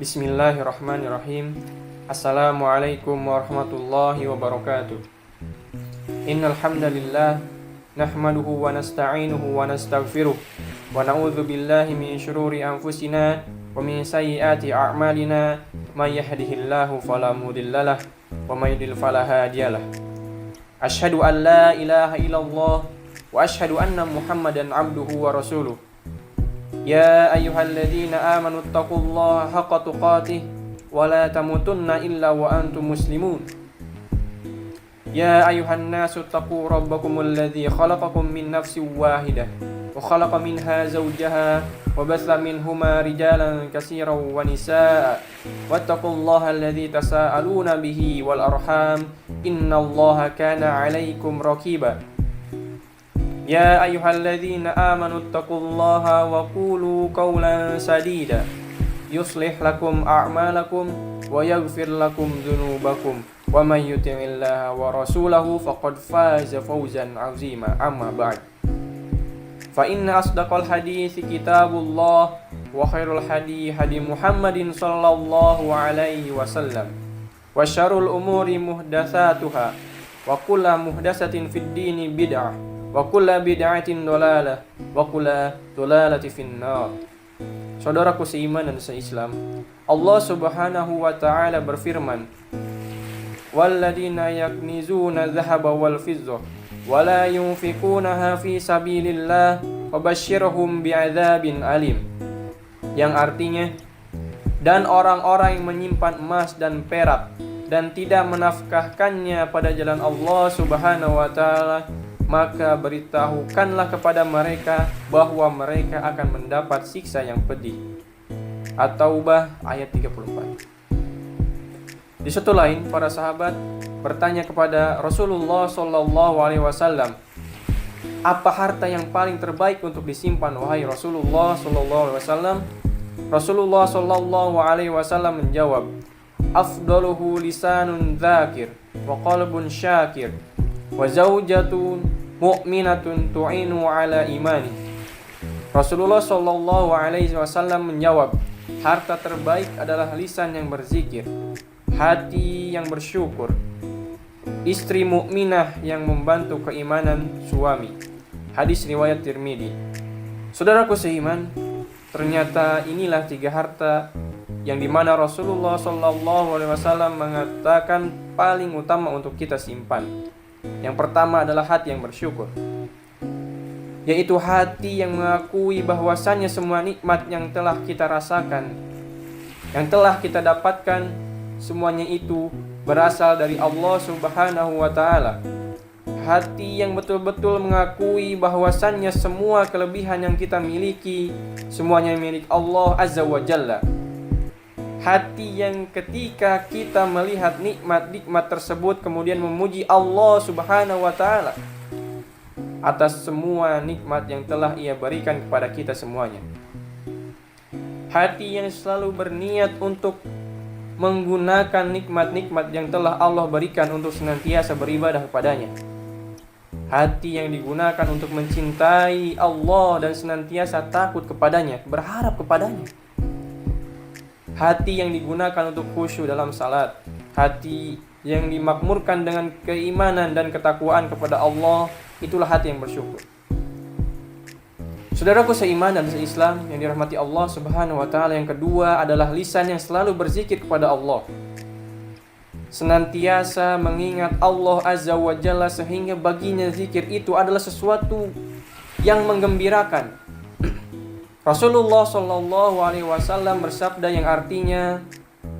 Bismillahirrahmanirrahim. Assalamualaikum warahmatullahi wabarakatuh. Innal hamdalillah nahmaduhu wa nasta'inuhu wa nastaghfiruh wa na'udzu billahi min syururi anfusina wa min sayyiati a'malina may yahdihillahu fala mudhillalah wa may yudlil fala hadiyalah. Asyhadu an la ilaha illallah wa asyhadu anna Muhammadan abduhu wa rasuluh. Ya ayyuhalladzina amanu taqullaha haqqa tuqatih wa la tamutunna illa wa antum muslimun. Ya ayyuhan nasu taqu rabbakumul ladzi khalaqakum min nafsin wahidah wa khalaqa minha zawjaha wa batha minhuma rijalan katsiran wa nisaa wattaqullaha alladzi tasaaluna bihi wal arham innallaha kana 'alaikum raqiba. Ya ayyuhalladzina amanu taqullaha wa qulu qawlan sadida yuslih lakum a'malakum wa yaghfir lakum dzunubakum wa may yuti'illaha wa rasulahu faqad faza fawzan 'azima. Amma ba'd. Fa inna asdaqal hadits kitabullah wa khairul hadi Muhammadin sallallahu alaihi wasallam wa syarrul umuri muhdatsatuha wa kullu muhdatsatin fid dini bid'ah wa kulla bid'atin dolalah wa kulla dolalati finnar. Saudaraku seiman dan seislam, Allah subhanahu wa ta'ala berfirman, walladzina yaknizuna dhahaba wal fiddah wa la yunfikunaha fi sabilillah wabasyirhum bi'adzabin alim, yang artinya, dan orang-orang yang menyimpan emas dan perak dan tidak menafkahkannya pada jalan Allah subhanahu wa ta'ala, maka beritahukanlah kepada mereka bahwa mereka akan mendapat siksa yang pedih. At-Taubah ayat 34. Di satu lain, para sahabat bertanya kepada Rasulullah SAW, apa harta yang paling terbaik untuk disimpan wahai Rasulullah SAW? Rasulullah SAW menjawab, afdaluhu lisanun dzakir wa qalbun syakir wa zaujatun mu'minatun tu'inu ala imani. Rasulullah sallallahu alaihi wasallam menjawab, harta terbaik adalah lisan yang berzikir, hati yang bersyukur, istri mukminah yang membantu keimanan suami. Hadis riwayat Tirmidzi. Saudaraku seiman, ternyata inilah tiga harta yang dimana Rasulullah sallallahu alaihi wasallam mengatakan paling utama untuk kita simpan. Yang pertama adalah hati yang bersyukur, yaitu hati yang mengakui bahwasannya semua nikmat yang telah kita rasakan, yang telah kita dapatkan, semuanya itu berasal dari Allah subhanahu wa ta'ala. Hati yang betul-betul mengakui bahwasannya semua kelebihan yang kita miliki, semuanya milik Allah azza wa jalla. Hati yang ketika kita melihat nikmat-nikmat tersebut kemudian memuji Allah subhanahu wa ta'ala atas semua nikmat yang telah Ia berikan kepada kita semuanya. Hati yang selalu berniat untuk menggunakan nikmat-nikmat yang telah Allah berikan untuk senantiasa beribadah kepadanya. Hati yang digunakan untuk mencintai Allah dan senantiasa takut kepadanya, berharap kepadanya. Hati yang digunakan untuk khusyuk dalam salat. Hati yang dimakmurkan dengan keimanan dan ketakwaan kepada Allah, itulah hati yang bersyukur. Saudaraku seiman dan seislam yang dirahmati Allah subhanahu wa ta'ala, yang kedua adalah lisan yang selalu berzikir kepada Allah, senantiasa mengingat Allah azza wa jalla, sehingga baginya zikir itu adalah sesuatu yang menggembirakan. Rasulullah sallallahu alaihi wasallam bersabda yang artinya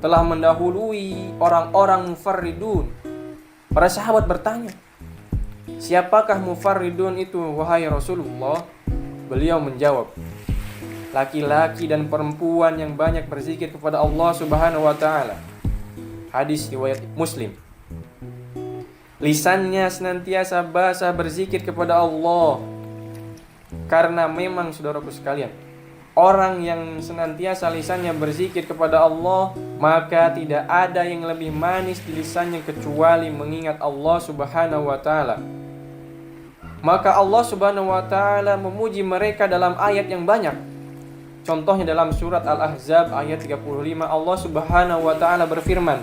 telah mendahului orang-orang mufarridun. Para sahabat bertanya, siapakah mufarridun itu wahai Rasulullah? Beliau menjawab, laki-laki dan perempuan yang banyak berzikir kepada Allah subhanahu wa ta'ala. Hadis riwayat Muslim. Lisannya senantiasa basah berzikir kepada Allah, karena memang saudaraku sekalian, orang yang senantiasa lisannya berzikir kepada Allah, maka tidak ada yang lebih manis di lisannya kecuali mengingat Allah subhanahu wa ta'ala. Maka Allah subhanahu wa ta'ala memuji mereka dalam ayat yang banyak. Contohnya dalam surat Al-Ahzab ayat 35, Allah Subhanahu wa taala berfirman,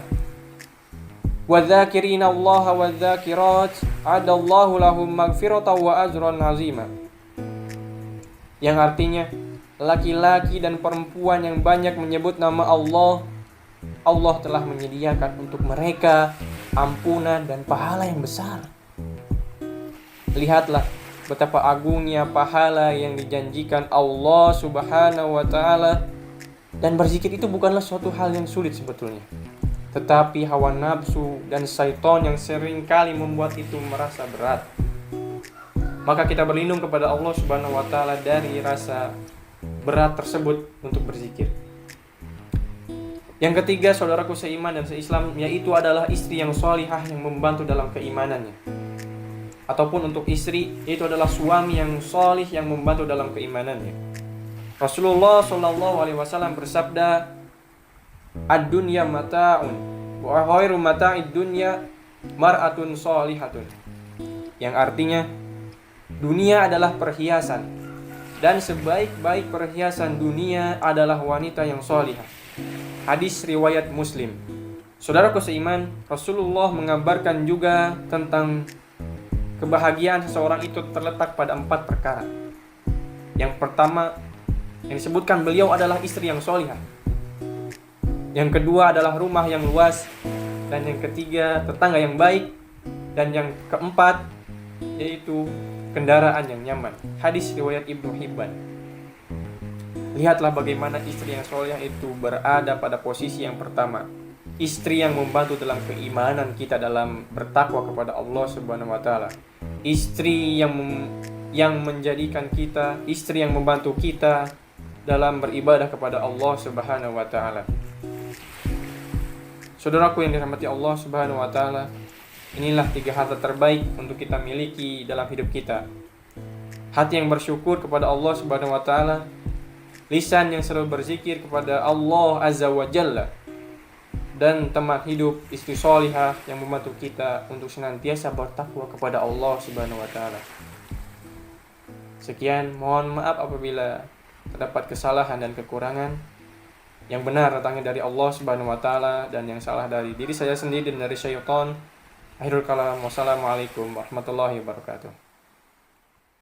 "Wadz-dzakirina Allah wadz-dzakirat, 'adallahu lahum maghfiratan wa ajran 'azima." Yang artinya, laki-laki dan perempuan yang banyak menyebut nama Allah, Allah telah menyediakan untuk mereka ampunan dan pahala yang besar. Lihatlah betapa agungnya pahala yang dijanjikan Allah Subhanahu wa taala, dan berzikir itu bukanlah suatu hal yang sulit sebetulnya. Tetapi hawa nafsu dan syaitan yang sering kali membuat itu merasa berat. Maka kita berlindung kepada Allah Subhanahu wa taala dari rasa berat tersebut untuk berzikir. Yang ketiga, saudaraku seiman dan seislam, yaitu adalah istri yang sholihah yang membantu dalam keimanannya. Ataupun untuk istri, yaitu adalah suami yang sholih yang membantu dalam keimanannya. Rasulullah SAW bersabda, "Ad-dunya mata'un, wa khairu mata'id dunya mar'atun sholihatun." Yang artinya, dunia adalah perhiasan, dan sebaik-baik perhiasan dunia adalah wanita yang sholihah. Hadis riwayat Muslim. Saudaraku seiman, Rasulullah mengabarkan juga tentang kebahagiaan seseorang itu terletak pada 4 perkara. Yang pertama yang disebutkan beliau adalah istri yang sholihah. Yang kedua adalah rumah yang luas. Dan yang ketiga tetangga yang baik. Dan yang keempat yaitu kendaraan yang nyaman. Hadis riwayat Ibnu Hibban. Lihatlah bagaimana istri yang sholihah itu berada pada posisi yang pertama. Istri yang membantu dalam keimanan kita dalam bertakwa kepada Allah Subhanahu wa taala. Istri yang menjadikan kita, istri yang membantu kita dalam beribadah kepada Allah Subhanahu wa taala. Saudaraku yang dirahmati Allah Subhanahu wa taala, inilah 3 harta terbaik untuk kita miliki dalam hidup kita. Hati yang bersyukur kepada Allah Subhanahu wa taala, lisan yang selalu berzikir kepada Allah Azza wa Jalla, dan teman hidup istri sholihah yang membantu kita untuk senantiasa bertakwa kepada Allah Subhanahu wa taala. Sekian, mohon maaf apabila terdapat kesalahan dan kekurangan. Yang benar datangnya dari Allah Subhanahu wa taala, dan yang salah dari diri saya sendiri dan dari syaitan. Akhirul kalam, wassalamualaikum warahmatullahi wabarakatuh.